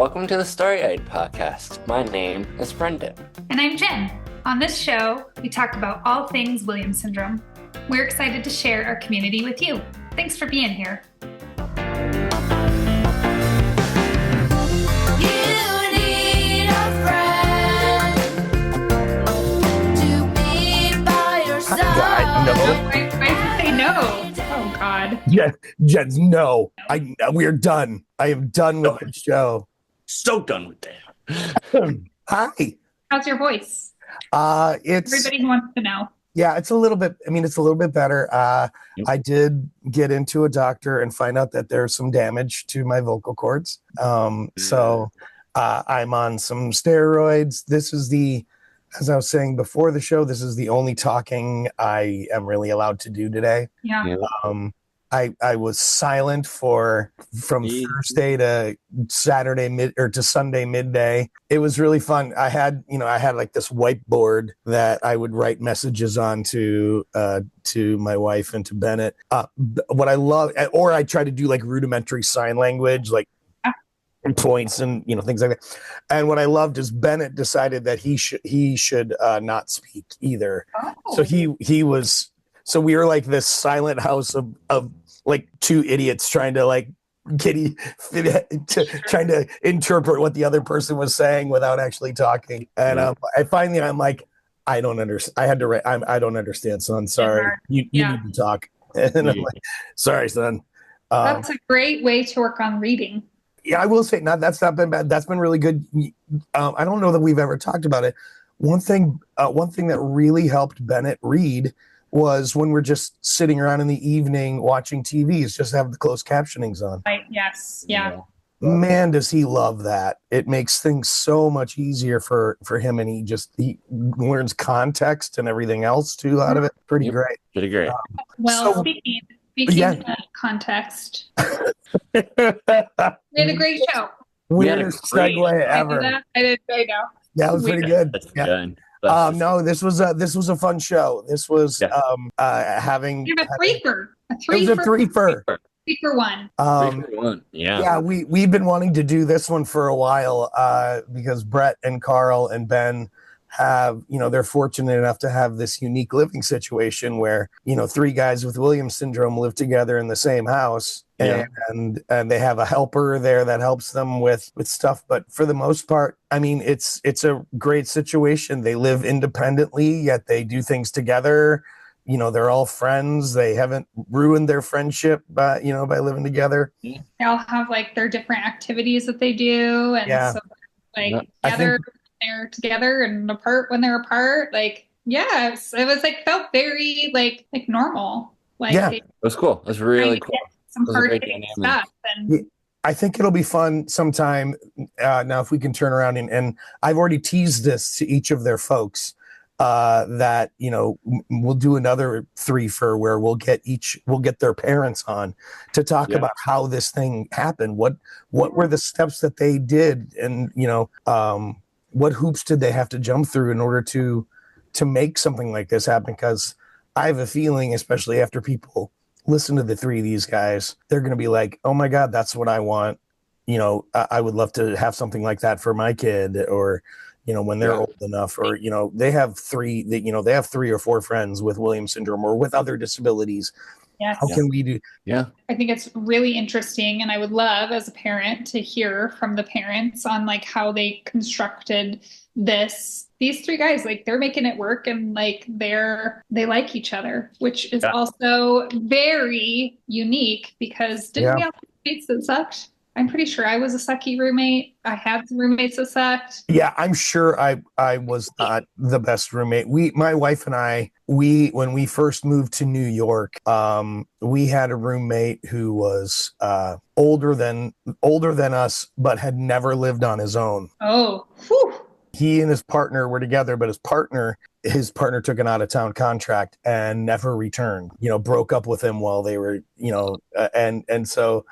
Welcome to the Story-Eyed Podcast. My name is Brendan. And I'm Jen. On this show, we talk about all things Williams syndrome. We're excited to share our community with you. Thanks for being here. No. Why did you say no? Oh, God. Yeah, Jen's no. We're done. I am done with the show. So done with that. Hi. How's your voice? It's Everybody wants to know. yeah, it's a little bit. I mean, it's a little bit better. I did get into a doctor and find out that there's some damage to my vocal cords. So I'm on some steroids. This is as I was saying before the show, this is the only talking I am really allowed to do today. Yeah. I was silent from Thursday to Saturday to Sunday midday. It was really fun. I had like this whiteboard that I would write messages on to my wife and to Bennett. What I love, or I try to do like rudimentary sign language, like points and things like that. And what I loved is Bennett decided that he should not speak either. Oh. So he was. So we were like this silent house of like two idiots trying to like trying to interpret what the other person was saying without actually talking. And I'm like, I don't understand. I had to write. I don't understand, son. Sorry, you need to talk. And I'm like, sorry, son. That's a great way to work on reading. Yeah, I will say that's not been bad. That's been really good. I don't know that we've ever talked about it. One thing that really helped Bennett read was when we're just sitting around in the evening watching TV, is just have the closed captionings on. Right. Yes. Yeah. Man, does he love that. It makes things so much easier for him, and he learns context and everything else too out of it. Pretty great. Pretty great. Speaking of context, we had a great show. Weirdest segue ever. I know. That was pretty good. That's yeah. good. No, this was a fun show. This was having You have a three-fer. It was a three-fer. 3-for-1. 3-for-1. Yeah, we've been wanting to do this one for a while because Brett and Carl and Ben have, they're fortunate enough to have this unique living situation where, three guys with Williams syndrome live together in the same house. And they have a helper there that helps them with stuff. But for the most part, I mean, it's a great situation. They live independently, yet they do things together. They're all friends. They haven't ruined their friendship by living together. They all have like their different activities that they do. And so together, they're together, and apart when they're apart. Like, it was like felt very like normal. Like, it was cool. It was really cool. Some hard-hitting stuff. And I think it'll be fun sometime. Now, if we can turn around and I've already teased this to each of their folks that we'll do another three-fer where we'll get their parents on to talk about how this thing happened. What were the steps that they did, and what hoops did they have to jump through in order to make something like this happen? Because I have a feeling, especially after people listen to the three of these guys, they're going to be like, oh my God, that's what I want. I would love to have something like that for my kid, or, when they're old enough, or, they have three or four friends with Williams syndrome or with other disabilities. Yes. How can we do? Yeah. I think it's really interesting. And I would love as a parent to hear from the parents on like how they constructed these three guys. Like, they're making it work, and like they like each other, which is also very unique, because didn't we have roommates that sucked? I'm pretty sure I was a sucky roommate. I had some roommates that sucked. Yeah, I'm sure I was not the best roommate. My wife and I, when we first moved to New York, we had a roommate who was older than us, but had never lived on his own. Oh, whew. He and his partner were together, but his partner took an out-of-town contract and never returned. Broke up with him while they were, and so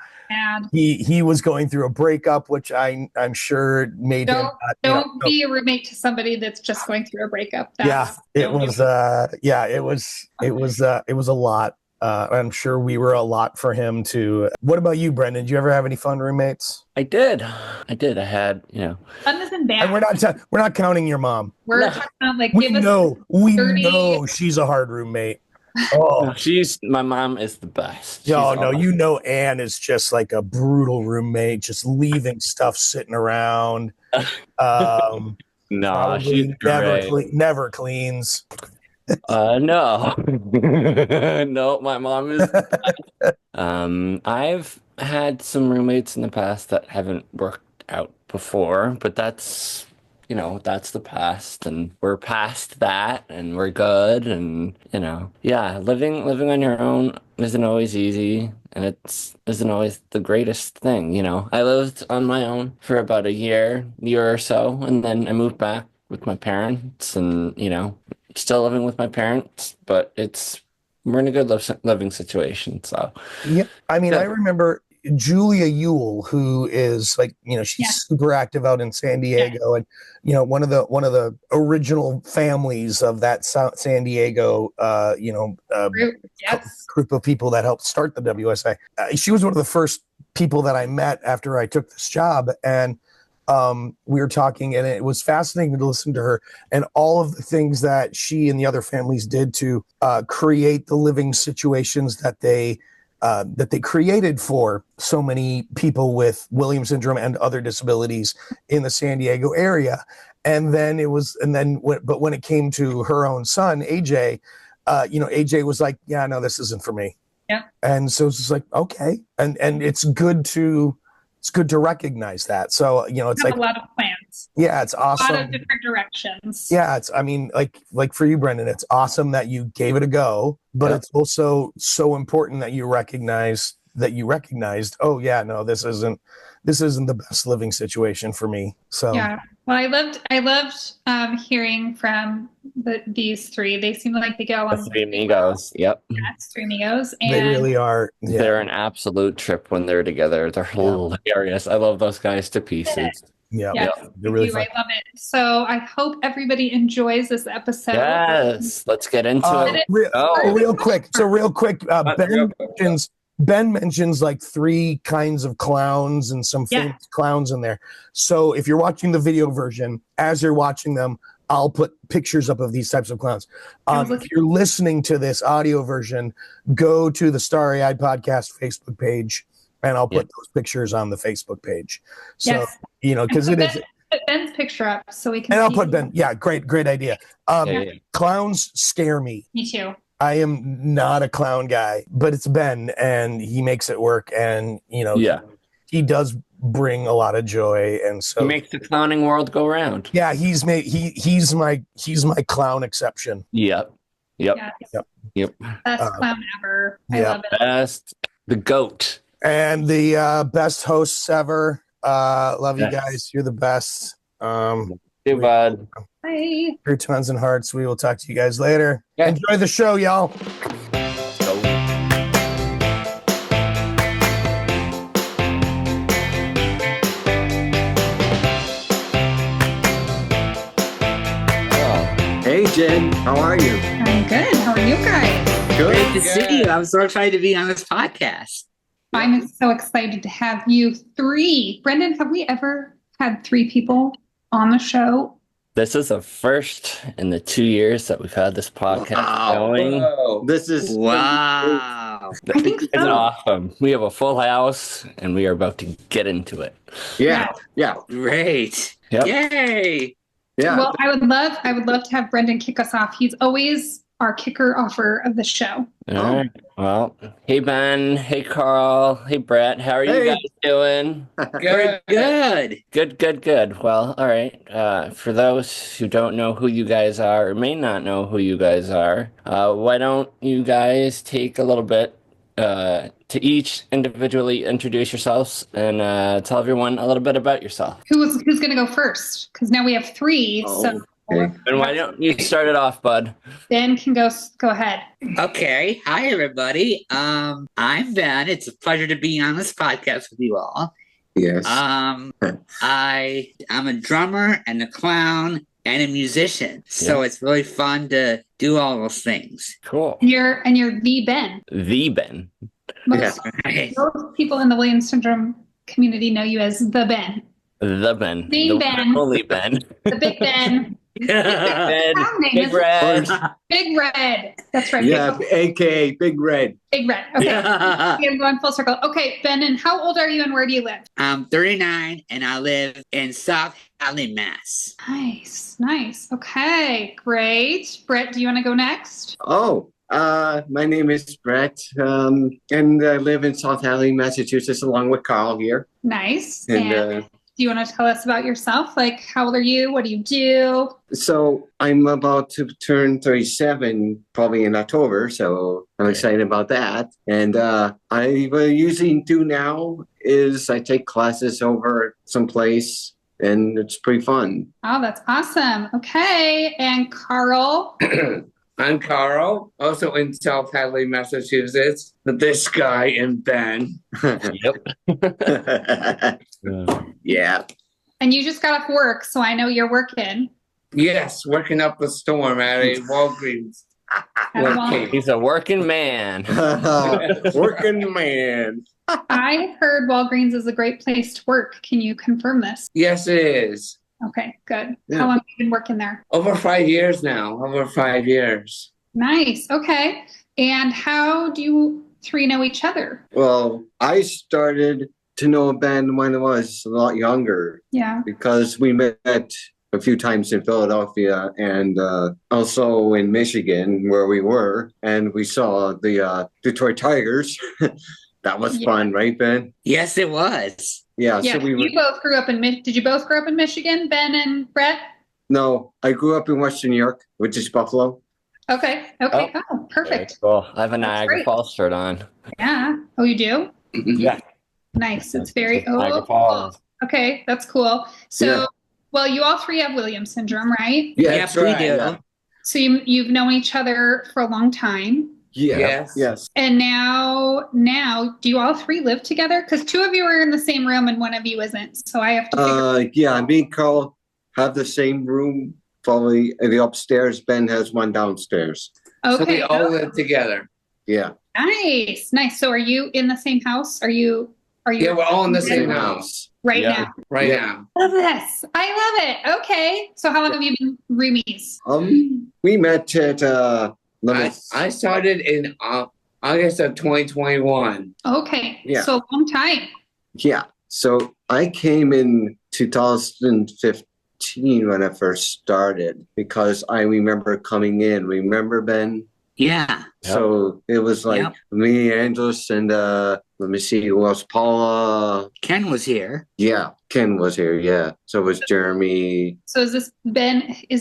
he was going through a breakup, which I'm sure made him. Don't be a roommate to somebody that's just going through a breakup. It was a lot. I'm sure we were a lot for him too. What about you, Brendan? Did you ever have any fun roommates? I did. I had, Fun isn't bad. And we're not counting your mom. We're No. talking about like We give us we 30 know she's a hard roommate. Oh, my mom is the best. no, She's you know Anne is just like a brutal roommate, just leaving stuff sitting around. No, she's great. Never cleans. No. No, my mom is. I've had some roommates in the past that haven't worked out before, but that's the past, and we're past that, and we're good, and yeah, living on your own isn't always easy, and isn't always the greatest thing. I lived on my own for about a year or so, and then I moved back with my parents, and still living with my parents, but we're in a good living situation. So yeah, I mean, yeah. I remember Julia Ewell, who is like, she's super active out in San Diego, and one of the original families of that San Diego group of people that helped start the WSA. She was one of the first people that I met after I took this job, and we were talking, and it was fascinating to listen to her and all of the things that she and the other families did to create the living situations that they created for so many people with Williams syndrome and other disabilities in the San Diego area. And then but when it came to her own son, AJ, AJ was like, yeah, no, this isn't for me. Yeah. And so it's just like, okay. And it's good to recognize that. So, it's like a lot of plans. Yeah, it's awesome. A lot of different directions. Yeah, like for you, Brendan, it's awesome that you gave it a go, but it's also so important that you recognized, oh yeah, no, this isn't the best living situation for me. So yeah. Well, I loved hearing from these three. They seem like they go on the Three Amigos. Yep. Yes, Three Amigos. And they really are. Yeah. They're an absolute trip when they're together. They're hilarious. I love those guys to pieces. Yeah, they're really fun. I love it. So I hope everybody enjoys this episode. Yes, let's get into it. Real quick. Ben mentions like 3 kinds of clowns and some famous clowns in there. So if you're watching the video version, as you're watching them, I'll put pictures up of these types of clowns. If you're listening to this audio version, go to the Starry Eyed Podcast Facebook page, and I'll put those pictures on the Facebook page. So, because it is. Put Ben's picture up so we can. And I'll put Ben. Yeah, great idea. Clowns scare me. Me too. I am not a clown guy, but it's Ben, and he makes it work. And he does bring a lot of joy, and so he makes the clowning world go round. Yeah, he's my clown exception. Yep. Best clown ever. I love it. Best, the goat, and the best hosts ever. Love you guys. You're the best. Too bad. Bye. Croutons and hearts. We will talk to you guys later. Enjoy the show, y'all. Hey, Jen. How are you? I'm good. How are you guys? Great to see you. I'm so excited to be on this podcast. I'm so excited to have you 3. Brendan, have we ever had 3 people on the show? This is the first in the 2 years that we've had this podcast going. Whoa. This is wow. I think so. It's awesome. We have a full house, and we are about to get into it. Yeah. Great. Yep. Yay. Yeah. Well, I would love to have Brendan kick us off. He's always our kicker offer of the show. All right. Well, hey Ben, hey Carl, hey Brett, how are you guys doing? Good. Good. Well, all right. For those who don't know who you guys are, or may not know who you guys are, why don't you guys take a little bit to each individually introduce yourselves and tell everyone a little bit about yourself. Who's going to go first? Because now we have 3. So. Okay. And why don't you start it off, bud? Ben can go ahead. Okay. Hi, everybody. I'm Ben. It's a pleasure to be on this podcast with you all. Yes. I'm a drummer and a clown and a musician. So it's really fun to do all those things. Cool. And you're the Ben. The Ben. Most, Right. most people in the Williams syndrome community know you as the Ben. The Ben. Main The Ben. only Ben. The Big Ben. Ben. Town name Big is Red. Big Red. That's right. Yeah, aka Big Red. Big Red. Okay. I'm going full circle. Okay, Ben, and how old are you and where do you live? I'm 39 and I live in South Hadley, Mass. Nice. Okay, great. Brett, do you want to go next? Oh, my name is Brett, and I live in South Hadley, Massachusetts, along with Carl here. Nice. And do you want to tell us about yourself? Like, how old are you? What do you do? so I'm about to turn 37 probably in October, so I'm excited about that. And I usually do now is I take classes over someplace, and it's pretty fun. Oh, that's awesome. Okay. And Carl? I'm Carl, also in South Hadley, Massachusetts. This guy and Ben. Yep. Yeah. And you just got off work, so I know you're working. Yes, working up a storm at a Walgreens. He's a working man. Working man. I've heard Walgreens is a great place to work. Can you confirm this? Yes, it is. Okay, good. Yeah. How long have you been working there? Over 5 years now. Over 5 years. Nice. Okay. And how do you three know each other? Well, I started to know Ben when I was a lot younger Yeah. because we met a few times in Philadelphia and also in Michigan where we were, and we saw the Detroit Tigers. That was fun, right, Ben? Yes, it was. Yeah. Yeah. So we were. You both grew up in Did you both grow up in Michigan, Ben and Brett? No, I grew up in Western New York, which is Buffalo. Okay. Oh, perfect. Cool. I have a That's Niagara great. Falls shirt on. Yeah. Oh, you do? Yeah. Nice. It's very Niagara cool. Falls. Okay, that's cool. So, Yeah. well, you all three have Williams syndrome, right? Yeah, Yep, that's we right. do. Yeah. So you've known each other for a long time. Yeah. Yes. Yes. And now, do you all three live together? Because two of you are in the same room and one of you isn't. So I have to figure. Yeah. Me and Carl have the same room. Probably the upstairs. Ben has one downstairs. So Okay. we all live together. Yeah. Nice. So are you in the same house? Are you? Yeah, we're all in the same house right Yeah. now? right Yeah. now. Love this. I love it. Okay. So how long have you been roomies? We met at I started in August of 2021. Okay. Yeah. So a long time. Yeah. So I came in 2015 when I first started because I remember coming in. Remember, Ben? Yeah. Yep. So it was like Yep. me, Angeles, and let me see who else. Paula. Ken was here. Yeah, Ken was here. Yeah. So was Jeremy. So is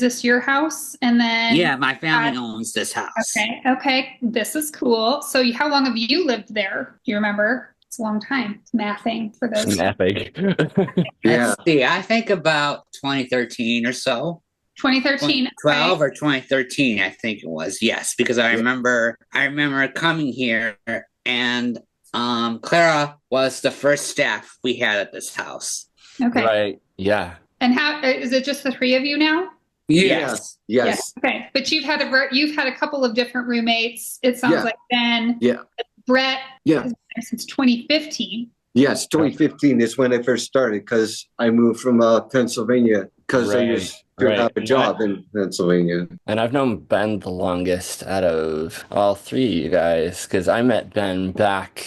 this your house? And then Yeah, my family owns this house. Okay. This is cool. So how long have you lived there? Do you remember? It's a long time. It's mathing for those. Snapping. Yeah. Let's see. I think about 2013 or so. 2013. 2012 or 2013, I think it was. Yes, because I remember coming here and Clara was the first staff we had at this house. Okay. Right. Yeah. And how is it just the three of you now? Yes. Yes. Okay. But you've had a couple of different roommates. It sounds Yeah. like Ben. Yeah. Brett. Yeah. Has been there since 2015. Yes. 2015 is when I first started because I moved from Pennsylvania because I Right, used to right. have a job in Pennsylvania. And I've known Ben the longest out of all three of you guys because I met Ben back,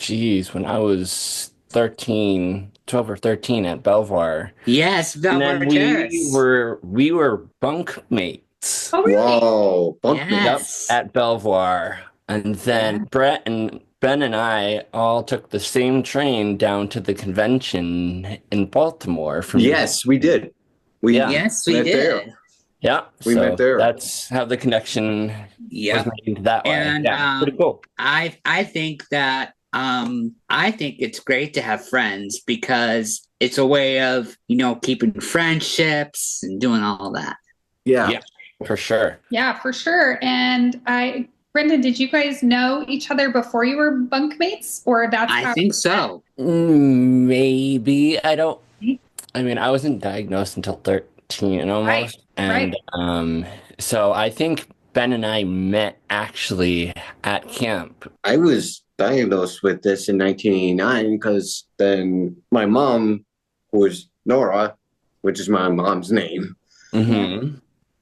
when I was 12 or 13 at Belvoir. Yes, And Belvoir then Terrace. we were bunkmates. Oh, really? Whoa. Bunkmates. Yes. At Belvoir. And then Brett and Ben and I all took the same train down to the convention in Baltimore. Yes, we did. Yes, we met did. there. Yeah. We so met there. That's how the connection Yeah. was made that way. And, yeah, pretty cool. I think that I think it's great to have friends because it's a way of, keeping friendships and doing all that. Yeah. Yeah. For sure. Yeah, for sure. And Brendan, did you guys know each other before you were bunkmates, or that's I how? think so. Maybe. I wasn't diagnosed until 13 almost. Right, And so I think Ben and I met actually at camp. I was diagnosed with this in 1989 because then my mom, who was Nora, which is my mom's name, Mm-hmm.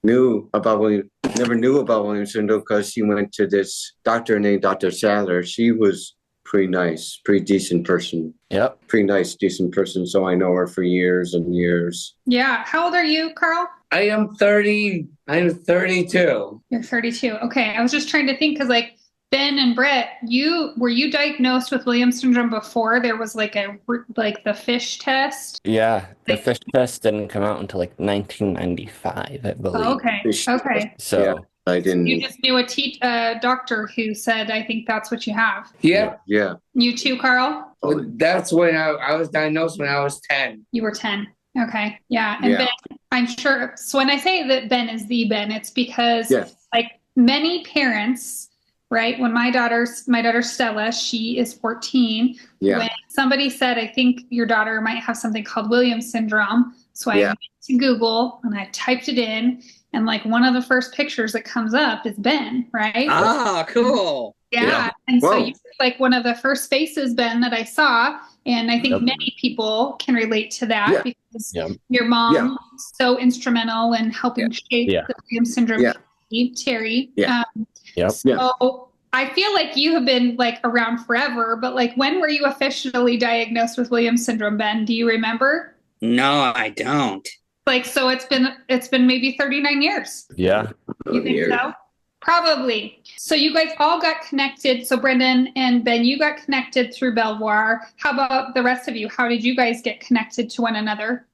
never knew about Williams syndrome because she went to this doctor named Dr. Sadler. She was pretty nice, pretty decent person. Yep. Pretty nice, decent person. So I know her for years and years. Yeah. How old are you, Carl? I am 30. I'm 32. You're 32. Okay. I was just trying to think because like Ben and Brett, were you diagnosed with Williams syndrome before there was like the fish test? Yeah. The fish test didn't come out until like 1995, I believe. Oh, okay. Okay. So Yeah, I didn't. You just knew a doctor who said, I think that's what you have. Yeah. Yeah. You too, Carl? That's when I was diagnosed when I was 10. You were 10. Okay. Yeah. And Yeah. Ben, I'm sure. So when I say that Ben is the Ben, it's because Yes. like many parents, right? When my daughter Stella, she is 14. Yeah. When somebody said, I think your daughter might have something called Williams syndrome. So I Yeah. went to Google and I typed it in. And like one of the first pictures that comes up is Ben, right? Ah, cool. Yeah. Yeah. And so Whoa. you were like one of the first faces, Ben, that I saw. And I think Yep. many people can relate to that Yeah. because Yep. your mom Yeah. was so instrumental in helping shape Yeah. the Williams syndrome, Yeah. Terry. Yeah. Yep. So I feel like you have been like around forever, but like when were you officially diagnosed with Williams syndrome, Ben? Do you remember? No, I don't. Like, so it's been maybe 39 years. Yeah. You think so? Probably. So you guys all got connected. So Brendan and Ben, you got connected through Belvoir. How about the rest of you? How did you guys get connected to one another?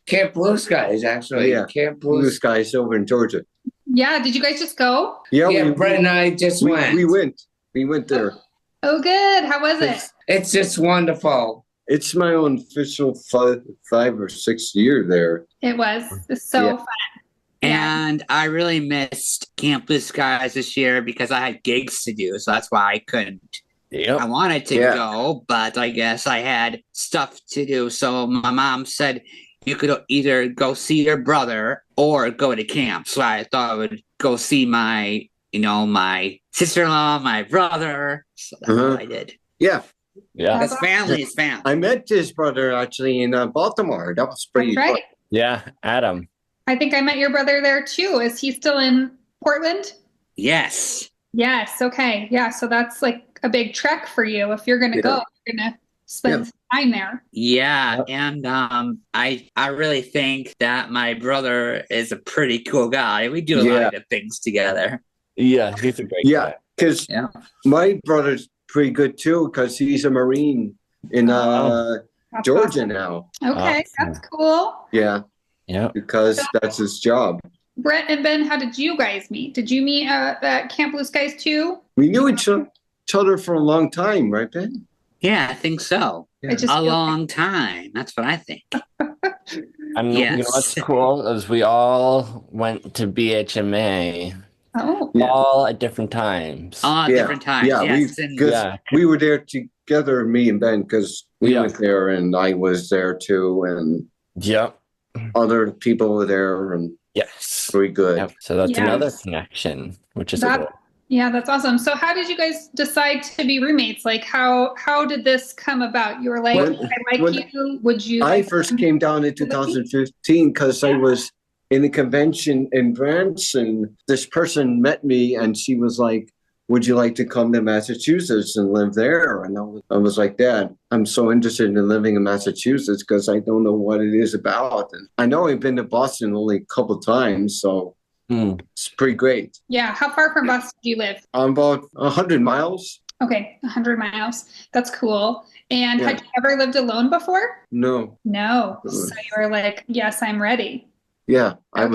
Camp Blue Skies, actually. Yeah. Camp Blue Blue. skies over in Georgia. Yeah. Did you guys just go? Yeah, Yeah, Brett and I just went. we went. We went there. Oh, good. How was it? It's just wonderful. It's my own official 5 or 6 year there. It was. It's so Yeah. fun. Yeah. And I really missed Camp Blue Skies this year because I had gigs to do, so that's why I couldn't. Yep. I wanted to Yeah. go, but I guess I had stuff to do. So my mom said you could either go see your brother or go to camp. So I thought I would go see my sister-in-law, my brother. So that's what I did. Yeah, Yeah. Because family is family. I met his brother actually in Baltimore. That was pretty That's right. Yeah. Adam. I think I met your brother there too. Is he still in Portland? Yes. Yes. Okay. Yeah. So that's like a big trek for you. If you're going to Yeah. go, you're going to spend some time there. Yeah, and I really think that my brother is a pretty cool guy. We do a lot of things together. Yeah. He's a great Yeah, guy. because Yeah. my brother's pretty good too because he's a Marine in That's Georgia awesome. now. Okay. Awesome. That's cool. Yeah, Yep. because that's his job. Brett and Ben, how did you guys meet? Did you meet at Camp Blue Skies too? We knew each other for a long time, right, Ben? Yeah, I think so. Yeah. It just A feels long time. That's what I think. And you know Yes. what's cool is we all went to BHMA oh, Yeah. all at different times. All Yeah. different times. Yeah, Yes. And Because Yeah. we were there together, me and Ben, because we Yeah. went there and I was there too, and Yep. other people were there, and Yes. very good. Yep. So that's Yes. another connection, which is That- cool. yeah, that's awesome. So how did you guys decide to be roommates? Like how did this come about? You were like, When- I like when you. Would you? I like first to- came down in 2015 because I was in a convention in Branson. This person met me and she was like, would you like to come to Massachusetts and live there? And I was like, Dad, I'm so interested in living in Massachusetts because I don't know what it is about. And I know I've been to Boston only a couple times, so it's pretty great. Yeah. How far from Boston do you live? I'm about 100 miles. Okay, 100 miles. That's cool. And Yeah. had you ever lived alone before? No. No. So you were like, yes, I'm ready. Yeah, I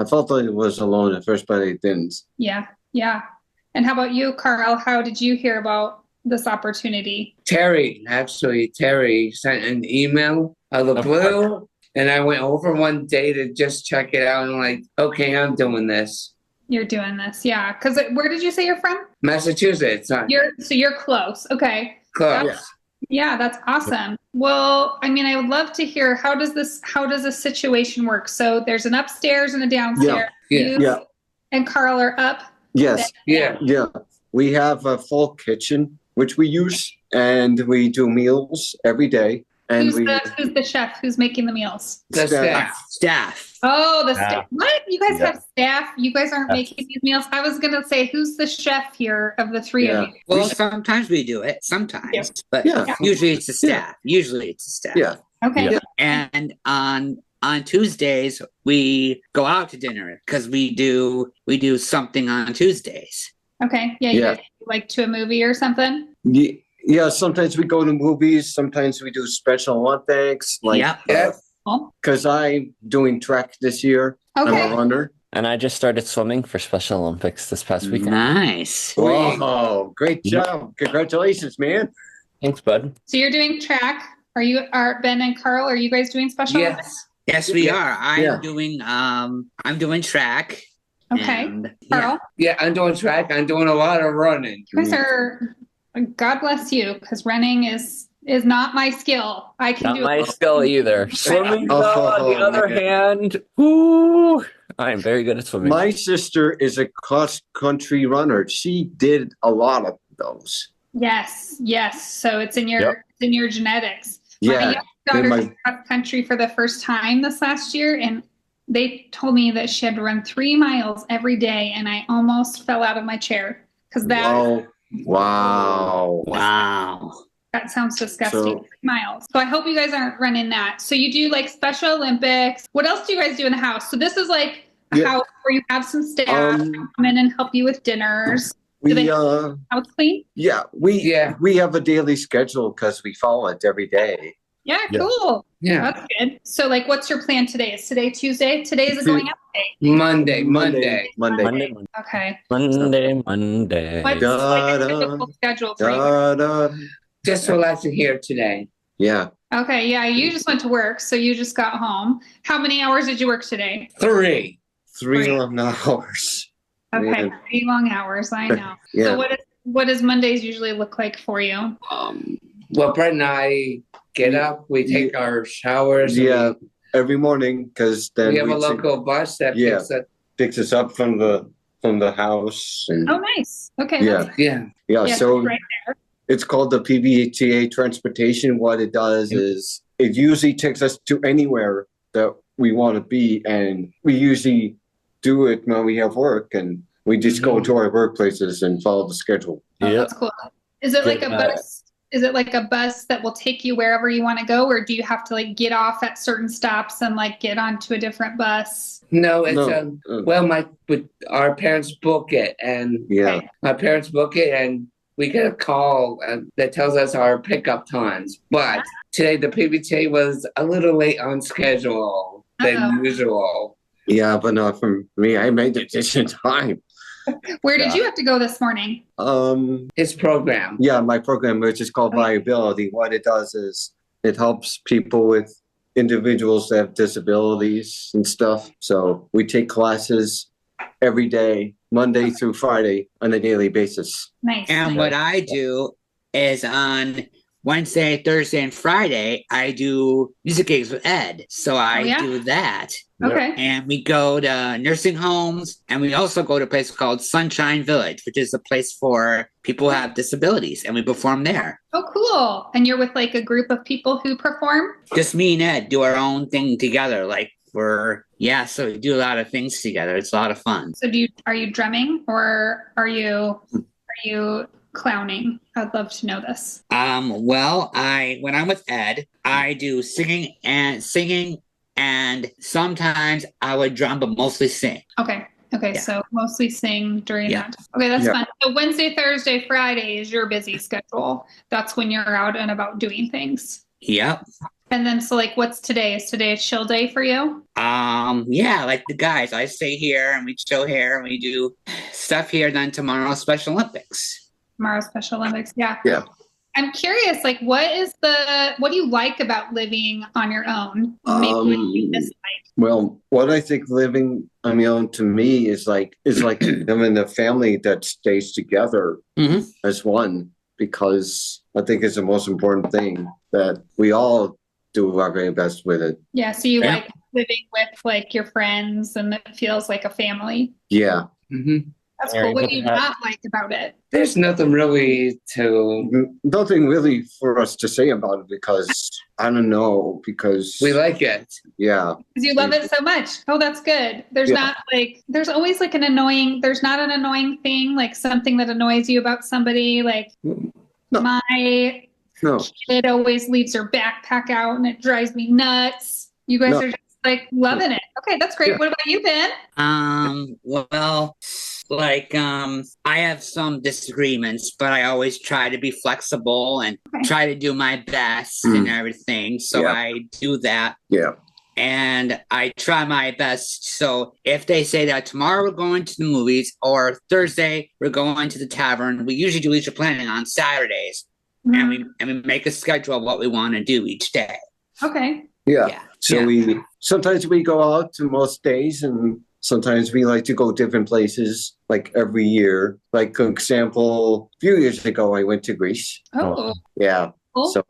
felt like I was alone at first, but I didn't. Yeah. Yeah. And how about you, Carl? How did you hear about this opportunity? Terry sent an email out of the Of blue, and I went over one day to just check it out. And I'm like, okay, I'm doing this. You're doing this. Yeah. Because where did you say you're from? Massachusetts, You're close. Okay. close. Yeah. Yeah, that's awesome. Well, I mean, I would love to hear how does this situation work? So there's an upstairs and a downstairs. Yeah. You Yeah. and Carl are up? Yes. Yeah. Yeah. We have a full kitchen, which we use, and we do meals every day. And Who's the chef? Who's making the meals? The staff. Staff. Oh, the Yeah. staff. What? You guys Yeah. have staff? You guys aren't Yes. making these meals? I was going to say, who's the chef here of the three Yeah. of you? Well, sometimes we do it, sometimes, Yeah. but Yeah. usually it's the staff. Usually it's the staff. Yeah. Okay. Yeah. And on Tuesdays we go out to dinner because we do something on Tuesdays. Okay. Yeah. You Yeah. guys like to a movie or something? Yeah. Sometimes we go to movies. Sometimes we do Special Olympics. Yep. Yeah. Cool. Because I'm doing track this year. Okay. I'm a runner. And I just started swimming for Special Olympics this past weekend. Nice. Whoa, great Yep. job. Congratulations, man. Thanks, bud. So you're doing track. Are Ben and Carl, are you guys doing special Olympics? Yes. Yes, we Yeah. are. Yeah. I'm doing track. Okay. and- Carl, Yeah, I'm doing track. I'm doing a lot of running. you guys are, God bless you, because running is not my skill. I can Not do my it. skill either. Swimming, though, on the Oh, other man. hand, woo, I am very good at swimming. My sister is a cross-country runner. She did a lot of those. Yes. So it's in your Yep. it's in your genetics. Yeah. My young daughter my- did cross country for the first time this last year, and they told me that she had to run 3 miles every day, and I almost fell out of my chair because Wow. that sounds disgusting. So- 3 miles. So I hope you guys aren't running that. So you do like Special Olympics. What else do you guys do in the house? So this is like a Yeah. house where you have some staff come in and help you with dinners. Do they We house clean? we have a daily schedule because we follow it every day. Yeah, Yeah. cool. Yeah. That's good. So like what's your plan today? Is today Tuesday? Today is a going out day. Monday. Monday. Okay. Monday. What's like a typical schedule for you? Da, da. Just relaxing here today. Yeah. Okay, yeah, you just went to work, so you just got home. How many hours did you work today? 3. 3 Great. long hours. Okay, Man. 3 long hours, I know. Yeah. So what does Mondays usually look like for you? Well, Brett and I get up. We take our showers. and Yeah. Every morning because then We have a take- local bus that Yeah. picks us up. picks us up from the house. And Oh, nice. Okay. yeah. That's, Yeah. Yeah. yeah, So right there. it's called the PBTA transportation. What it does is it usually takes us to anywhere that we want to be. And we usually do it when we have work and we just go to our workplaces and follow the schedule. Oh, Yeah. that's cool. Is it like a Yeah. bus? Is it like a bus that will take you wherever you want to go, or do you have to like get off at certain stops and like get onto a different bus? No, it's No. well, our parents book it, and Yeah. my parents book it, and we get a call that tells us our pickup times. But today the PBTA was a little late on schedule than Uh-oh. usual. Yeah. But not from me. I made it just in time. Where did Yeah. you have to go this morning? His program. Yeah. My program, which is called Okay. Viability, what it does is it helps people with individuals that have disabilities and stuff. So we take classes every day, Monday through Friday, on a daily basis. Nice. And what I do is on Wednesday, Thursday, and Friday, I do music gigs with Ed. So I yeah? do that. Okay. And we go to nursing homes, and we also go to a place called Sunshine Village, which is a place for people who have disabilities, and we perform there. Oh, cool. And you're with like a group of people who perform? Just me and Ed do our own thing together. So we do a lot of things together. It's a lot of fun. So are you drumming or are you clowning? I'd love to know this. When I'm with Ed, I do singing, and sometimes I would drum, but mostly sing. Okay. Yeah. So mostly sing during Yeah. that. Okay, that's Yeah. fun. So Wednesday, Thursday, Friday is your busy schedule. That's when you're out and about doing things. Yep. And then so like what's today? Is today a chill day for you? Like the guys, I stay here and we chill here and we do stuff here. Then tomorrow, Special Olympics. Tomorrow Special Olympics. Yeah. Yeah. I'm curious, like what do you like about living on your own? Maybe what do you dislike? Well, what I think living on my own to me is like having a family that stays together Mhm. as one, because I think it's the most important thing that we all do our very best with it. Yeah, so you Yeah. like living with like your friends and it feels like a family. Yeah. That's Very cool. What good do you to have- not like about it? There's nothing really to. Nothing really for us to say about it because I don't know because We like it. yeah. Because you love it so much. Oh, that's good. There's Yeah. not like, there's always like there's not an annoying thing, like something that annoys you about somebody. Like No. my No. kid always leaves her backpack out and it drives me nuts. You guys No. are just like loving it. Okay, that's great. Yeah. What about you, Ben? Well, like, I have some disagreements, but I always try to be flexible and Okay. try to do my best and everything. So Yeah. I do that. Yeah. And I try my best. So if they say that tomorrow we're going to the movies or Thursday we're going to the tavern, we usually do leisure planning on Saturdays, and we make a schedule of what we want to do each day. Okay. Yeah. Yeah. So Yeah. sometimes we go out to most days and sometimes we like to go different places like every year. Like for example, a few years ago I went to Greece. Oh, Yeah. cool. So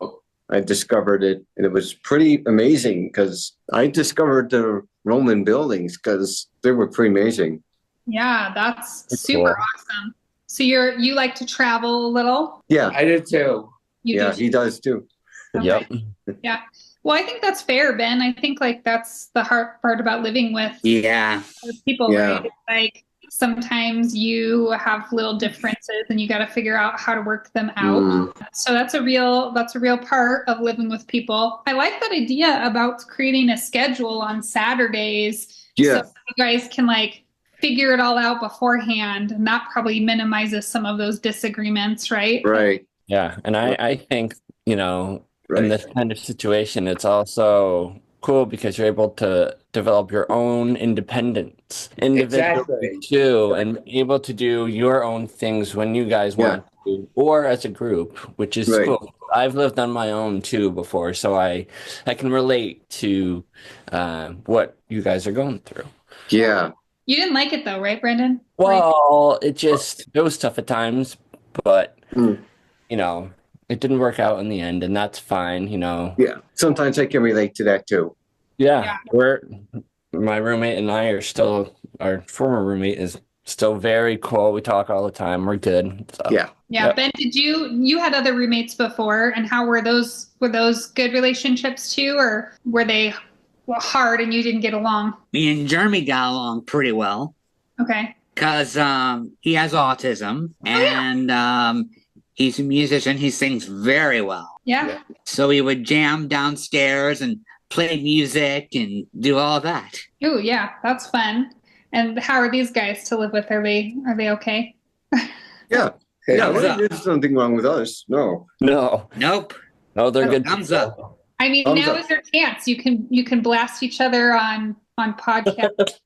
I discovered it and it was pretty amazing because I discovered the Roman buildings because they were pretty amazing. Yeah, that's That's super cool. awesome. So you like to travel a little? Yeah. I do too. You Yeah, do he does too. Okay. Yep. Yeah. Well, I think that's fair, Ben. I think like that's the hard part about living with Yeah. other people, Yeah. right? It's like sometimes you have little differences and you got to figure out how to work them out. So that's a real part of living with people. I like that idea about creating a schedule on Saturdays Yeah. so you guys can like figure it all out beforehand, and that probably minimizes some of those disagreements, right? Right. Yeah. And I think, you know, in Right. this kind of situation, it's also cool because you're able to develop your own independence individually Exactly. too, and able to do your own things when you guys Yeah. want to, or as a group, which is Right. cool. I've lived on my own too before, so I can relate to what you guys are going through. Yeah. You didn't like it though, right, Brendan? Well, it was tough at times, but Mm. you know, it didn't work out in the end, and that's fine, you know. Yeah. Sometimes I can relate to that too. Yeah, my roommate and I are still, our former roommate is still very cool. We talk all the time. We're good. So. Yeah. Yeah, Yep. Ben, you had other roommates before, and how were those good relationships too, or were they hard and you didn't get along? Me and Jeremy got along pretty well Okay. because he has autism and he's a musician. He sings very well. Yeah. So we would jam downstairs and play music and do all that. Ooh, yeah, that's fun. And how are these guys to live with? Are they okay? Yeah. Yeah. Thumbs up. There's nothing wrong with us. No. No, Nope. they're good. Thumbs people. up. I mean, Thumbs now up. is your chance. You can blast each other on podcast.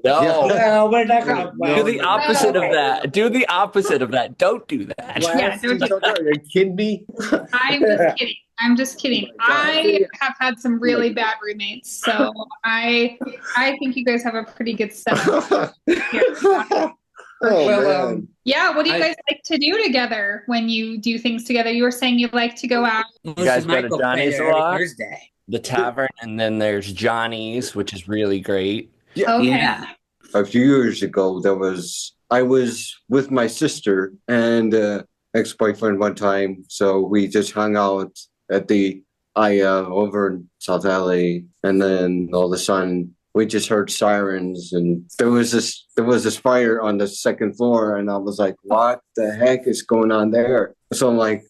No. Yeah. Well, we're not gonna. Do the opposite of that. Do the opposite of that. Don't do that. Yeah, don't do Are you kidding me? I'm just kidding. I have had some really bad roommates, so I think you guys have a pretty good setup here. Well, man. Yeah, what do you I- guys like to do together when you do things together? You were saying you like to go out. You guys go to Michael Johnny's play a lot? every Thursday. The tavern, and then there's Johnny's, which is really great. Yeah. Okay. Yeah. A few years ago, I was with my sister and ex-boyfriend one time, so we just hung out at the over in South LA, and then all of a sudden we just heard sirens, and there was this fire on the second floor, and I was like, "What the heck is going on there?" So I'm like,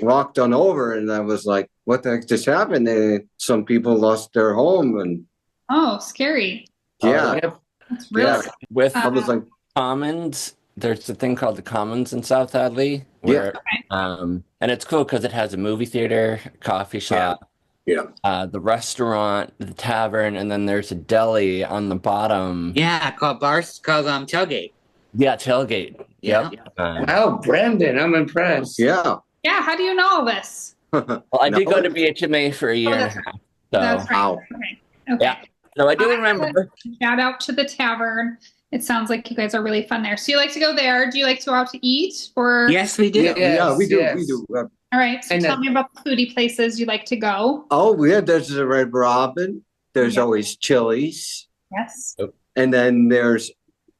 walked on over, and I was like, "What the heck just happened?" And some people lost their home, and Oh, scary. yeah, Yep. That's real. Yeah. scary. With I was like, Commons, there's a thing called the Commons in South Hadley, where and it's cool because it has a movie theater, a coffee shop, the restaurant, the tavern, and then there's a deli on the bottom. Yeah, called tailgate. Yeah, tailgate. Yeah. Yep. Oh, Brandon, I'm impressed. yeah. Yeah, how do you know all this? Well, I did No. go to BHMA for a year and a that's half. That's So, right. Wow. Okay. Okay. Yeah. So I do remember. Shout out to the tavern. It sounds like you guys are really fun there. So you like to go there? Do you like to go out to eat? Or Yes, we do. Yeah. Yeah, we do. Yes. We do. all right. So And tell then- me about the foodie places you like to go. Oh, yeah, there's the Red Robin. There's Yeah. always Chili's. Yes. And then there's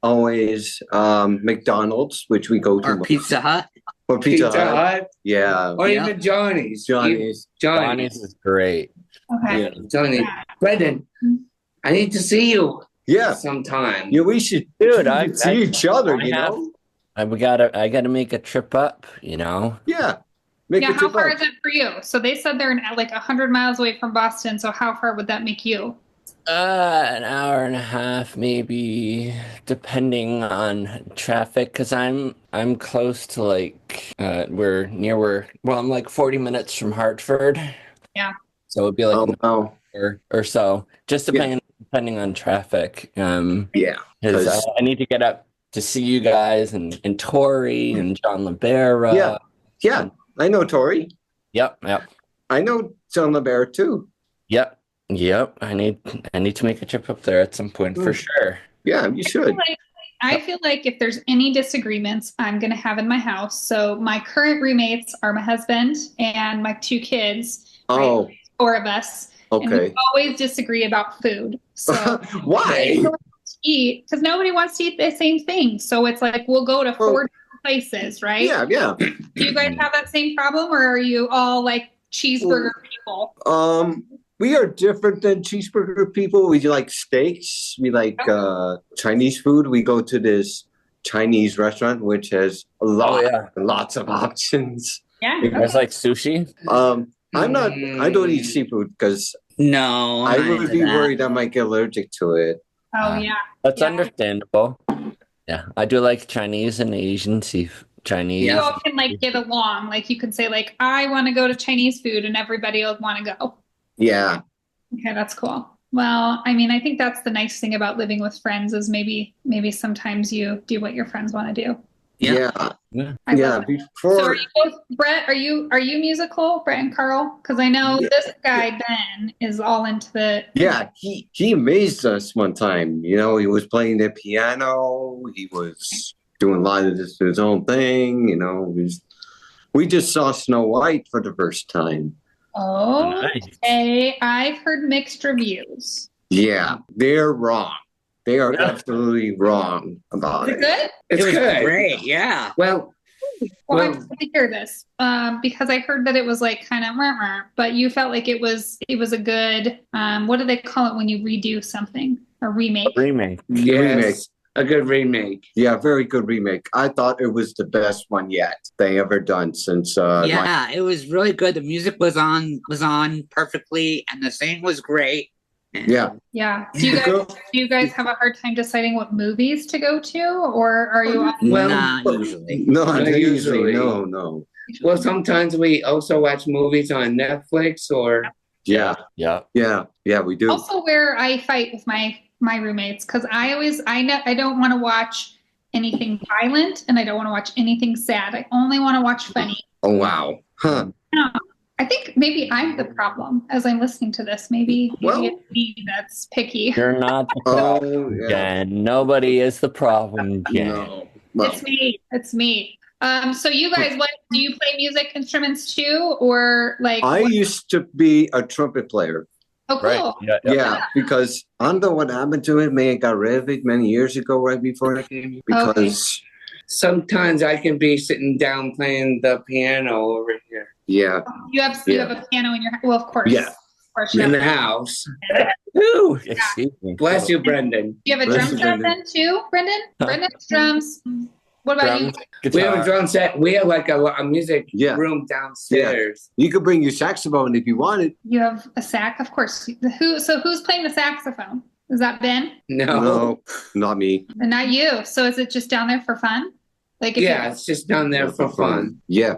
always McDonald's, which we go to. Or Pizza Hut. Or Pizza Pizza Hut. Hut, Yeah. or Yeah. even Johnny's. Johnny's. Johnny's is great. Okay. Yeah. Johnny. Brendan, I need to see you Yeah. sometime. Yeah, we should Dude, see each other, I you have- know? I gotta make a trip up, you know? Yeah. Make Yeah, a how trip far up. is it for you? So they said they're like 100 miles away from Boston. So how far would that make you? An hour and a half, maybe, depending on traffic, because I'm close to like I'm like 40 minutes from Hartford. Yeah. So it'd be like Oh, an wow. hour or so, just depending on traffic. Yeah. Because 'Cause- I need to get up to see you guys and Tori and John Libera. Yeah. Yeah. I know Tori. Yep. I know John LeBear too. Yep. I need to make a trip up there at some point for sure. Yeah, you should. I feel like if there's any disagreements I'm going to have in my house. So my current roommates are my husband and my 2 kids. Oh, 4 of us. And we okay. always disagree about food. So Why? eat because nobody wants to eat the same thing. So it's like we'll go to 4 different places, right? Yeah, yeah. Do you guys have that same problem, or are you all like cheeseburger people? We are different than cheeseburger people. We like steaks. We like Chinese food. We go to this Chinese restaurant which has lots of options. Yeah. You guys like sushi? I don't eat seafood because No, I I'm not would into be that. worried I might get allergic to it. Oh yeah. That's Yeah. understandable. Yeah, I do like Chinese and Asian seafood. Chinese. You all can like get along. Like you could say like I want to go to Chinese food, and everybody will want to go. Yeah. Okay, that's cool. Well, I mean, I think that's the nice thing about living with friends is maybe sometimes you do what your friends want to do. Yeah. I Yeah. love it. So Before are you both, Brett, are you musical, Brett and Carl? Because I know this guy, Ben, is all into the he amazed us one time. You know, he was playing the piano. He was doing a lot of his own thing. You know, we just saw Snow White for the first time. Oh, Nice. okay. I've heard mixed reviews. Yeah, they're wrong. They are absolutely wrong about Is it it. good? It's It was good. great. Yeah. Well, Well, I'm Well- glad to hear this because I heard that it was like kind of, but you felt like it was a good. What do they call it when you redo something? A remake. Remake. yes, a good remake. Yeah, very good remake. I thought it was the best one yet they ever done since. Yeah, it was really good. The music was on perfectly, and the singing was great. And Yeah. Yeah. Do you guys have a hard time deciding what movies to go to, or are you? All- Well, not usually. No, Not usually, usually. no. Well, sometimes we also watch movies on Netflix or Yeah, Yeah. we do. Also, where I fight with my roommates because I don't want to watch anything violent and I don't want to watch anything sad. I only want to watch funny. Oh wow, huh? No, I think maybe I'm the problem as I'm listening to this. Maybe Well- it's me that's picky. You're not the problem, Oh yeah. Jen. Nobody is the problem, Jen. No. Well, It's me. It's me. So you guys, what do you play music instruments too, or like? I used to be a trumpet player. Oh, cool. Right. Yeah. Yeah, because I don't know what happened to it. May I got rid of it many years ago, right before I came. Because sometimes I can be sitting down playing the piano over here yeah, You have a piano in your house. Well, of course. Yeah. Of course. in Do the house. Ooh, excuse me. Bless you, Brendan. you have a Bless drum you, set Brendan. then too, Brendan? Brendan's drums. What about Drums, you? We have a guitar. drum set. We have like a music Yeah. room downstairs. you could bring your saxophone if you wanted. You have a sax, of course. Who's playing the saxophone? Is that Ben? No. Not me. And not you. So is it just down there for fun? Like if Yeah, it's just down there for fun. Yeah,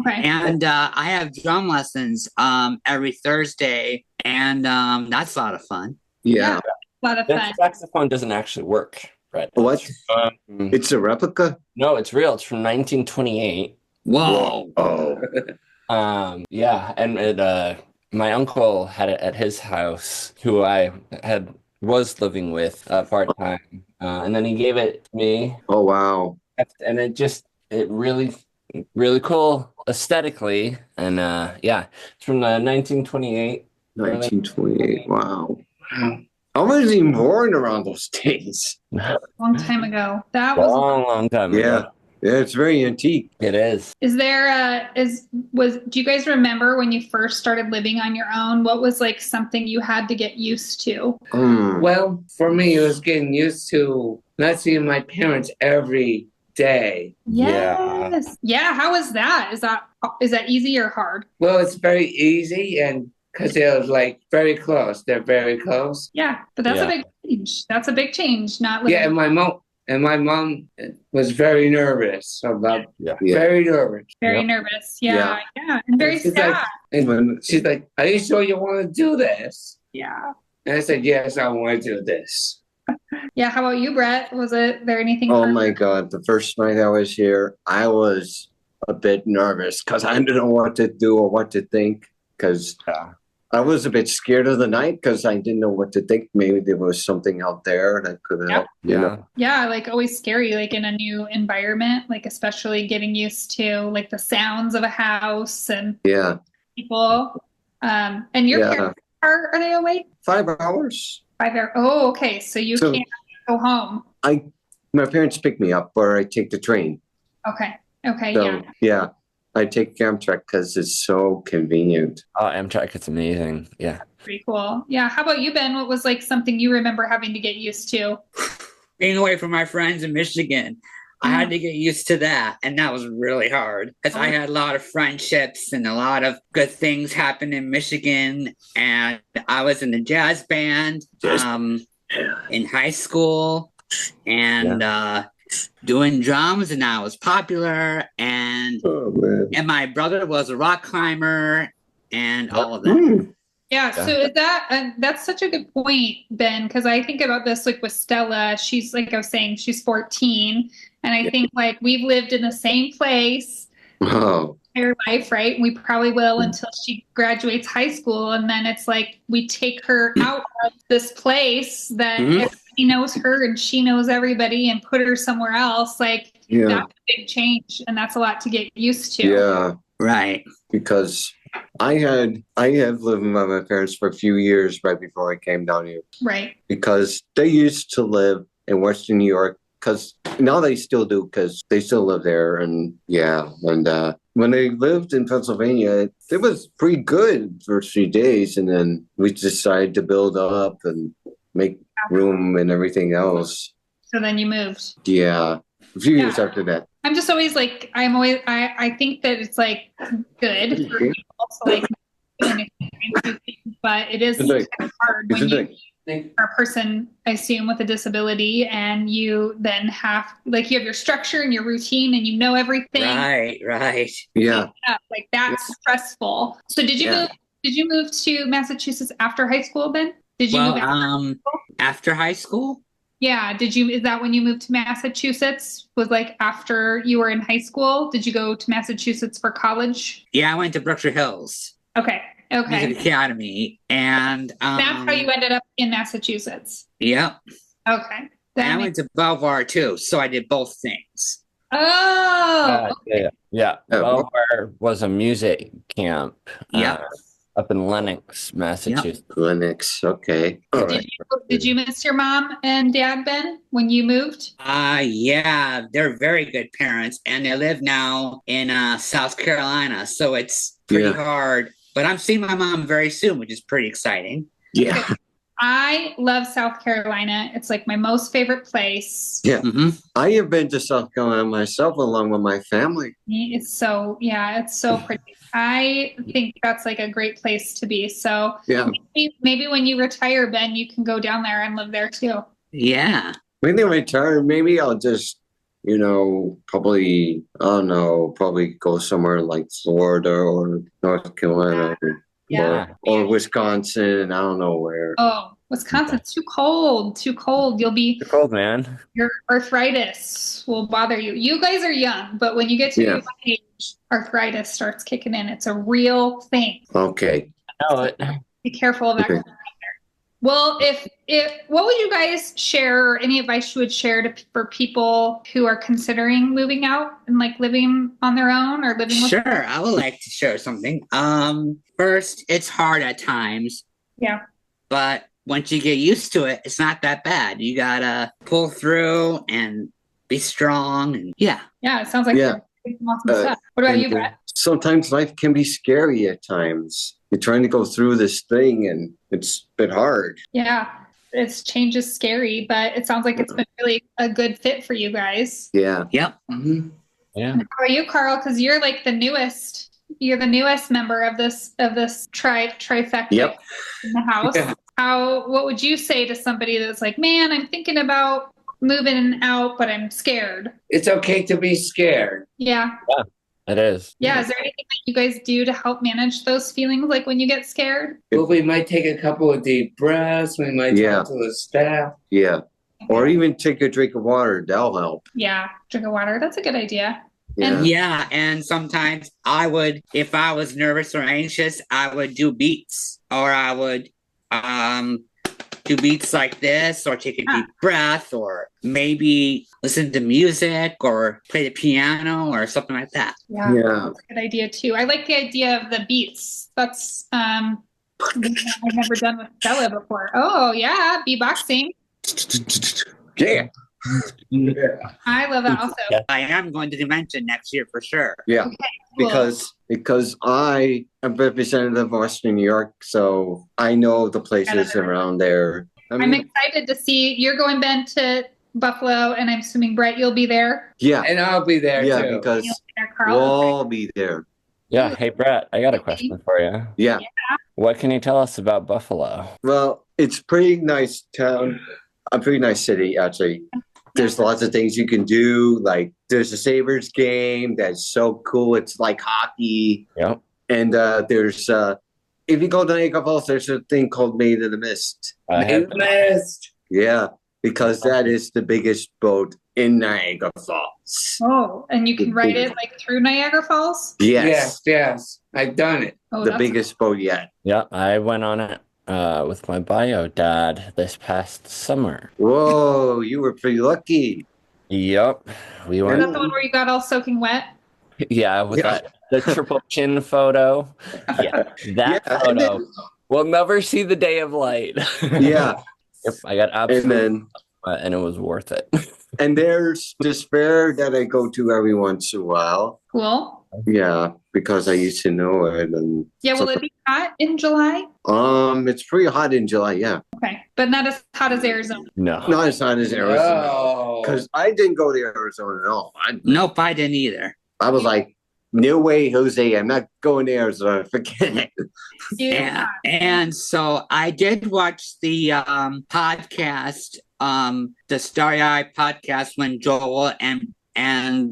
Okay. And I have drum lessons every Thursday, and that's a lot of fun. yeah. A lot of That fun. saxophone doesn't actually work, right? What? Um, It's a replica. no, it's real. It's from 1928. Whoa. Oh, Yeah, and my uncle had it at his house, who I was living with part time, and then he gave it to me, oh wow. and it really cool aesthetically, and yeah, it's from 1928. 1928. Wow. I wasn't even born around those days. Long time ago. That was. Long time ago. Yeah, it's very antique. It is. Is there do you guys remember when you first started living on your own? What was like something you had to get used to? Well, for me, it was getting used to not seeing my parents every day. Yes. Yeah. How is that? Is that easy or hard? Well, it's very easy, and because they're like very close, they're very close. Yeah, but that's a big change. That's a big change. Not living. Yeah, and my mom was very nervous about. Very nervous. Very nervous. Yeah. And very She's sad. like, and she's like, "Are you sure you want to do this?" Yeah. And I said, "Yes, I want to do this." Yeah. How about you, Brett? Was there anything? Oh my God. The first night I was here, I was a bit nervous because I didn't know what to do or what to think because I was a bit scared of the night because I didn't know what to think. Maybe there was something out there that could help. You know? Yeah, like always scary, like in a new environment, like especially getting used to like the sounds of a house and people. And your parents are they awake? 5 hours. 5 hours. Oh, okay. So you can't go home. My parents pick me up or I take the train. Okay. So, I take Amtrak because it's so convenient. Oh, Amtrak, it's amazing. Yeah. Pretty cool. Yeah. How about you, Ben? What was like something you remember having to get used to? Being away from my friends in Michigan, I had to get used to that, and that was really hard because I had a lot of friendships and a lot of good things happen in Michigan, and I was in the jazz band in high school, and doing drums, and I was popular, and my brother was a rock climber, and all of that. Yeah, so is that's such a good point, Ben, because I think about this like with Stella. She's like I was saying, she's 14, and I think like we've lived in the same place her life, right? We probably will until she graduates high school, and then it's like we take her out of this place that everybody knows her and she knows everybody, and put her somewhere else. Like that's a big change, and that's a lot to get used to. Yeah, right. Because I have lived with my parents for a few years right before I came down here. Right. Because they used to live in Western New York. Because now they still do. Because they still live there, and when they lived in Pennsylvania, it was pretty good for 3 days, and then we decided to build up and make room and everything else. So then you moved. Yeah, a few years after that. I'm just always like I think that it's like good for people to like but it is kind of hard when you are a person, I assume, with a disability, and you then have like you have your structure and your routine and you know everything. Right. Yeah. Like that's stressful. So did you move to Massachusetts after high school, Ben? Did you move after high school? Yeah. Is that when you moved to Massachusetts? Was like after you were in high school? Did you go to Massachusetts for college? Yeah, I went to Berkshire Hills. Okay. Music Academy. And that's how you ended up in Massachusetts. Yep. Okay. And I went to Belvoir too, so I did both things. Oh. Yeah. Belvoir was a music camp. Up in Lenox, Massachusetts. Lenox, okay. Did you miss your mom and dad, Ben, when you moved? Yeah, they're very good parents, and they live now in South Carolina, so it's pretty hard. But I'm seeing my mom very soon, which is pretty exciting. Yeah. I love South Carolina. It's like my most favorite place. Yeah. I have been to South Carolina myself along with my family. It's so pretty. I think that's like a great place to be. So maybe when you retire, Ben, you can go down there and live there too. Yeah. When they retire, maybe I'll just, probably go somewhere like Florida or North Carolina or Wisconsin. I don't know where. Oh, Wisconsin's too cold. You'll be too cold, man. Your arthritis will bother you. You guys are young, but when you get to your age, arthritis starts kicking in. It's a real thing. Okay. I know it. Be careful of that. Okay. Well, if what would you guys share, or any advice you would share for people who are considering moving out and like living on their own or living with? Sure, I would like to share something. First, it's hard at times. Yeah. But once you get used to it, it's not that bad. You gotta pull through and be strong, and yeah. Yeah, it sounds like Yeah. you're doing awesome stuff. What about you, And, Brett? sometimes life can be scary at times. You're trying to go through this thing and it's a bit hard. Yeah, it's change is scary, but it sounds like it's been really a good fit for you guys. Yeah. Yep. Mm-hmm. Yeah. How about you, Carl? Because you're like the newest. You're the newest member of this trifecta Yep. in the house. Yeah. What would you say to somebody that's like, man, I'm thinking about moving out, but I'm scared? It's okay to be scared. Yeah. It is. Yeah. Is there anything that you guys do to help manage those feelings, like when you get scared? Well, we might take a couple of deep breaths. We might Yeah. talk to the staff. Yeah. Or even take a drink of water. That'll help. Yeah. Drink of water. That's a good idea. Yeah. Yeah, and sometimes I would, if I was nervous or anxious, I would do beats, or I would do beats like this, or take a deep breath, or maybe listen to music, or play the piano, or something like that. Yeah. Yeah. That's a good idea too. I like the idea of the beats. That's I've never done with Stella before. Oh yeah, beatboxing. Yeah. I love that also. Yeah. I am going to convention next year for sure. Yeah. Cool. Because I am representative of Western New York, so I know the places around there. I'm excited to see you're going, Ben, to Buffalo, and I'm assuming Brett, you'll be there. yeah. And I'll be there Yeah, too. because You'll be there, we'll Carl. all be there. Yeah. Hey, Brett, I got a question for you. Yeah. What can you tell us about Buffalo? Well, it's a pretty nice town, a pretty nice city, actually. There's lots of things you can do. Like there's a Sabres game that's so cool. It's like hockey. Yep. And there's if you go to Niagara Falls, there's a thing called Maid of the Mist. I have Missed. Yeah, because that is the biggest boat in Niagara Falls. Oh, and you can ride it like through Niagara Falls? Yes. I've done it. Oh, The that's biggest boat yet. Yeah, I went on it with my bio dad this past summer. Whoa, you were pretty lucky. Yep, we Is went. that the one where you got all soaking wet? Yeah, with Yeah. the triple chin photo. Yeah, that Yeah, and photo then- will never see the day of light. Yeah, Yep, I got and absolutely, then and it was worth it. and there's this fair that I go to every once in a while. Cool. Yeah, because I used to know it, and Yeah, will it be hot in July? it's pretty hot in July. Yeah, Okay, but not as hot as Arizona. No. not as hot as Arizona. Oh. Because I didn't go to Arizona at all. Nope, I didn't either. I was like, no way, Jose, I'm not going to Arizona. Forget it. Yeah. And so I did watch the podcast, the Starry Eye podcast, when Joel and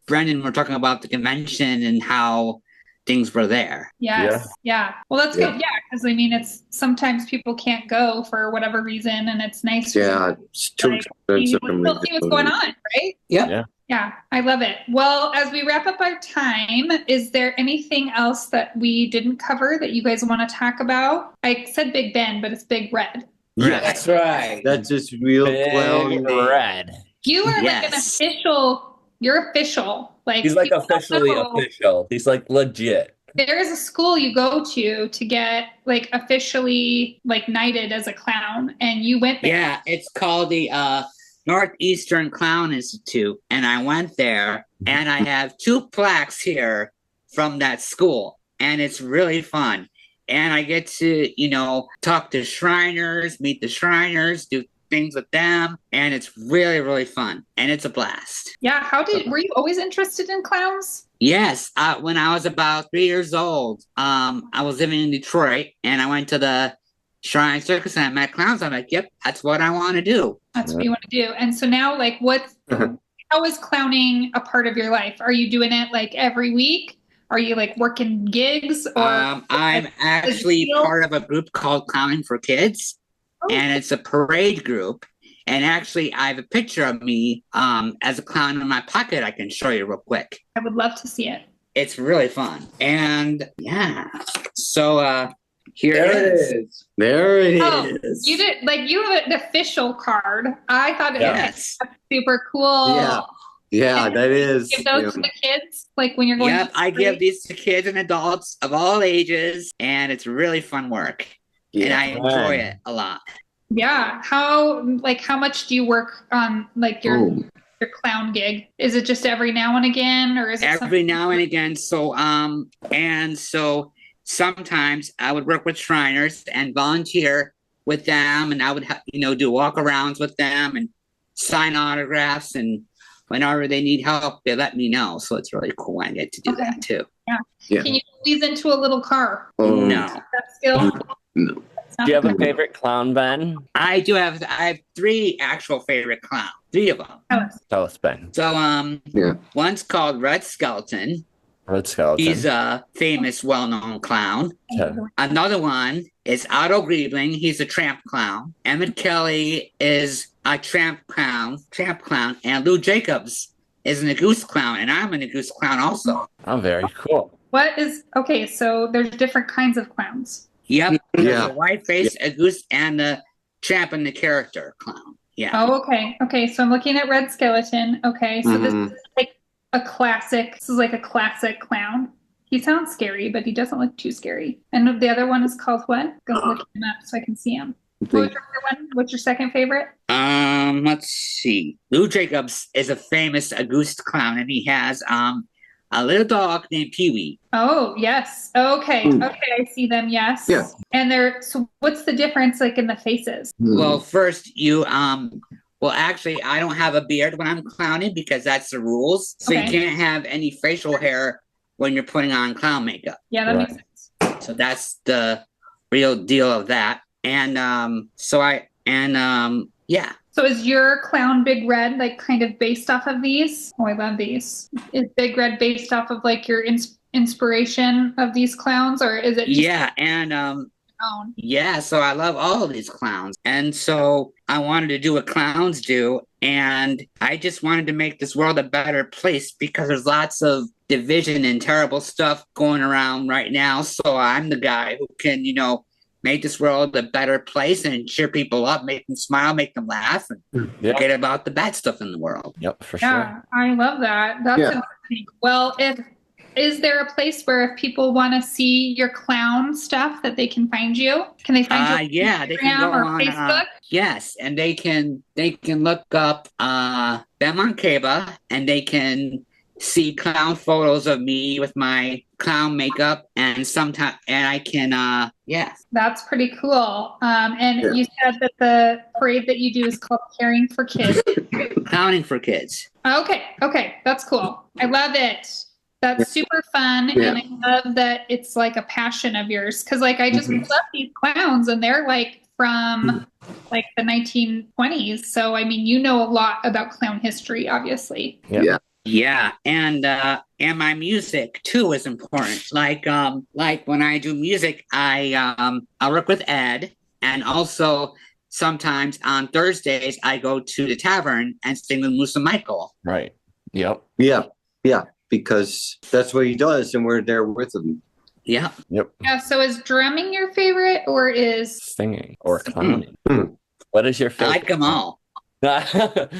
Brendan were talking about the convention and how things were there. Yes. Yeah. Well, that's Yeah. good. Yeah, because I mean, it's sometimes people can't go for whatever reason, and it's nice. for Yeah, it's too Like, expensive you for me. still see what's going on, right? Yep. Yeah. Yeah, I love it. Well, as we wrap up our time, is there anything else that we didn't cover that you guys want to talk about? I said Big Ben, but it's Big Red. Yes, That's right. that's just real clown Big name. red. You are like an Yes. official. You're official. Like He's like people don't officially know. official. He's like legit. There is a school you go to get like officially like knighted as a clown, and you went there. Yeah, it's called the Northeastern Clown Institute, and I went there, and I have 2 plaques here from that school, and it's really fun. And I get to, talk to Shriners, meet the Shriners, do things with them, and it's really, really fun, and it's a blast. Yeah. Were you always interested in clowns? Yes, when I was about 3 years old, I was living in Detroit, and I went to the Shrine Circus, and I met clowns. I'm like, yep, that's what I want to do. That's what you want to do. And so now, like, how is clowning a part of your life? Are you doing it like every week? Are you like working gigs or? I'm actually feel- part of a group called Clowning for Kids, Oh. and it's a parade group. And actually, I have a picture of me as a clown in my pocket. I can show you real quick. I would love to see it. It's really fun. And yeah, so here There it is. it is. There it is. Oh, you did like you have an official card. I thought it was Yes. super cool. Yeah. Yeah, that is. Give those to the kids, like when you're going. Yep, to I the give parade? these to kids and adults of all ages, and it's really fun work. and I enjoy Fun. it a lot. Yeah. How much do you work on like your clown gig? Is it just every now and again, or is it Every now and again. So sometimes I would work with Shriners and volunteer with them, and I would do walkarounds with them and sign autographs, and whenever they need help, they let me know. So it's really cool. I get to do that too. Yeah. Can you squeeze into a little car? No, That skill? No. Do you have a favorite clown, Ben? I do have. I have 3 actual favorite clowns. 3 of them. Tell us, Ben. So Yeah. one's called Red Skeleton. Red Skeleton. He's a famous, well-known clown. Okay. Another one is Otto Griebling. He's a tramp clown. Emmett Kelly is a tramp clown. And Lou Jacobs is an goose clown, and I'm a goose clown also. Oh, very cool. Okay, so there's different kinds of clowns. Yep. Yeah. There's a white face, a goose, and the tramp and the character clown. Yeah. Oh, okay. Okay, so I'm looking at Red Skeleton. Okay, so this Mhm. is like a classic. This is like a classic clown. He sounds scary, but he doesn't look too scary. And the other one is called what? Go look him up so I can see him. What was your other one? What's your second favorite? Let's see. Lou Jacobs is a famous goose clown, and he has a little dog named Pee Wee. Oh, yes. Okay. Okay, I see them. Yes. Yeah. And so what's the difference like in the faces? Well, first well, actually, I don't have a beard when I'm clowning because that's the rules. So Okay. you can't have any facial hair when you're putting on clown makeup. Yeah, that Right. makes sense. So that's the real deal of that. And yeah. So is your clown Big Red like kind of based off of these? Oh, I love these. Is Big Red based off of like your inspiration of these clowns, or is it just Yeah, and own? yeah, so I love all of these clowns. And so I wanted to do what clowns do, and I just wanted to make this world a better place because there's lots of division and terrible stuff going around right now. So I'm the guy who can, make this world a better place and cheer people up, make them smile, make them laugh, and Yeah. forget about the bad stuff in the world. Yep, for Yeah, sure. I love that. That's Yeah. interesting. Well, is there a place where if people want to see your clown stuff that they can find you? Can they find you on Yeah, they can Instagram go or on Facebook? yes, and they can look up Ben Monkaba, and they can see clown photos of me with my clown makeup, and I can That's pretty cool. And Yeah. you said that the parade that you do is called Caring for Kids. clowning for kids. Okay, that's cool. I love it. That's super fun, Yeah. and I love that it's like a passion of yours. Because like I just love these clowns, and they're like from like the 1920s. So I mean, you know a lot about clown history, obviously. Yeah. Yeah, and my music too is important. Like when I do music, I work with Ed, and also sometimes on Thursdays I go to the tavern and sing with Musa Michael. Right. Yep. Yeah, because that's what he does, and we're there with him. Yeah. Yep. Yeah. So is drumming your favorite, or is Singing or clowning. Hmm. What is your I favorite? like them all.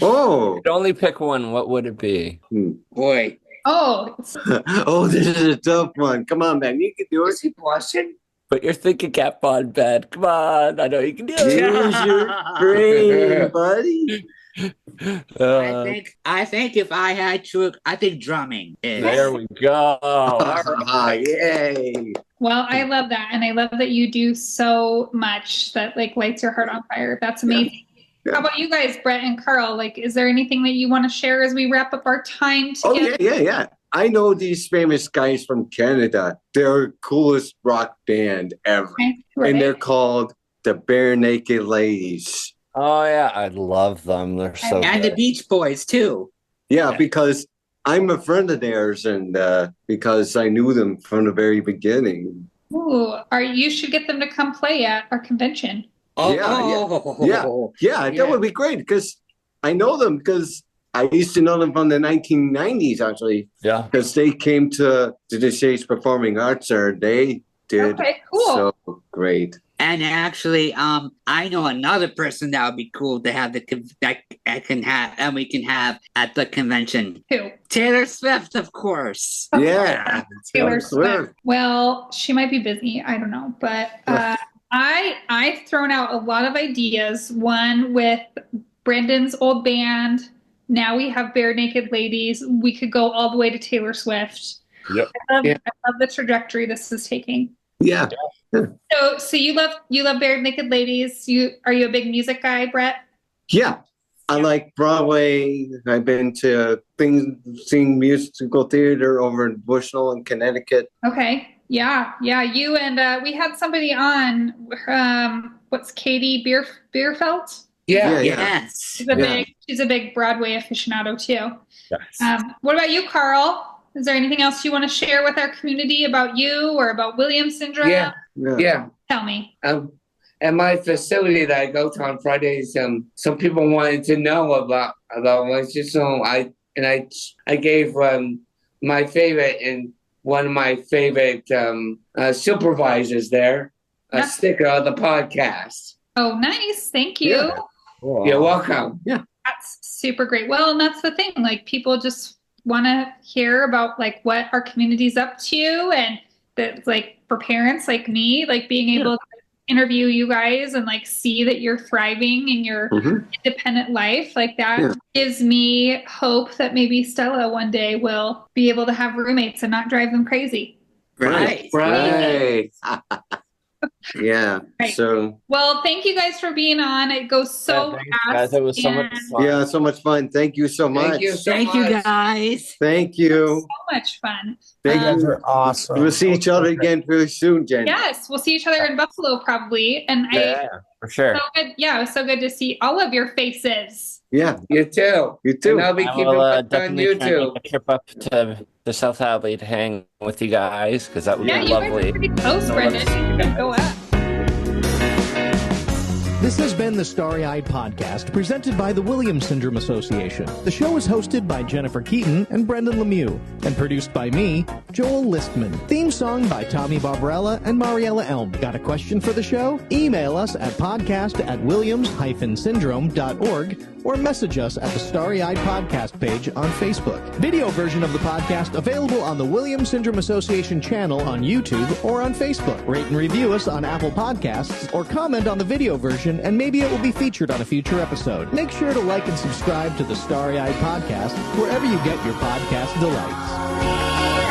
Oh, Could only pick one. What would it be? Boy, it's oh, this is a tough one. Come on, man, you can do it. Is he blushing? Put your thinking cap on, Ben. Come on. I know you can do it. Use your brain, buddy. I think if I had to, I think drumming is. There we go. Yay! well, I love that, and I love that you do so much that like lights your heart on fire. That's amazing. Yeah. How about you guys, Brett and Carl? Like, is there anything that you want to share as we wrap up our time Oh together? yeah. I know these famous guys from Canada. They're coolest rock band ever, Okay, who are and they? they're called the Bare Naked Ladies. Oh yeah, I love them. They're so And the good. Beach Boys too. Yeah, Yeah. because I'm a friend of theirs, and because I knew them from the very beginning. Ooh, you should get them to come play at our convention. Yeah, that would be great because I know them because I used to know them from the 1990s actually Yeah. because they came to the States Performing Arts Center. They did Okay, cool. so great. And actually, I know another person that would be cool to have that I can have, and we can have at the convention. Who? Taylor Swift, of course. Yeah, Taylor Swift. Swift. Well, she might be busy. I don't know, but I've thrown out a lot of ideas. One with Brendan's old band. Now we have Bare Naked Ladies. We could go all the way to Taylor Swift. Yep. I love the trajectory this is taking. Yeah. So you love Bare Naked Ladies. Are you a big music guy, Brett? Yeah. I like Broadway. I've been to seeing musical theater over in Bushnell in Connecticut. Okay. Yeah. You and we had somebody on. What's Katie Bierfeld? Yeah. Yes. She's a big Broadway aficionado too. Yes. What about you, Carl? Is there anything else you want to share with our community about you or about Williams syndrome? Yeah. Tell me. At my facility that I go to on Fridays, some people wanted to know about my system. I gave my favorite and one of my favorite supervisors there a sticker of the podcast. Oh, nice. Thank you. Yeah. Cool. You're welcome. Yeah. That's super great. Well, and that's the thing. Like people just want to hear about like what our community's up to, and that like for parents like me, like being able to interview you guys and like see that you're thriving in your independent life, like that gives me hope that maybe Stella one day will be able to have roommates and not drive them crazy. Right. Yeah. Right. So. Well, thank you guys for being on. It goes so Thanks, fast. guys. It was so much fun. Yeah, so much fun. Thank you so much. Thank you so Thank you, much. guys. Thank you. So much fun. Thank You guys you. are awesome. We'll see each other again very soon, Jen. Yes, we'll see each other in Buffalo probably. And Yeah, for sure. so good. Yeah, it was so good to see all of your faces. Yeah. You too. You too. And I'll be I keeping will up on definitely try and YouTube. make a trip up to the South Alley to hang with you guys because that would Yeah, be you guys lovely. are pretty close, Brendan. You can go up. This has been the Starry-Eyed Podcast, presented by the Williams Syndrome Association. The show is hosted by Jennifer Keaton and Brendan Lemieux, and produced by me, Joel Listman. Theme song by Tommy Barbarella and Mariella Elm. Got a question for the show? Email us at podcast@williams-syndrome.org or message us at the Starry-Eyed Podcast page on Facebook. Video version of the podcast available on the Williams Syndrome Association channel on YouTube or on Facebook. Rate and review us on Apple Podcasts or comment on the video version and maybe it will be featured on a future episode. Make sure to like and subscribe to the Starry-Eyed Podcast wherever you get your podcast delights.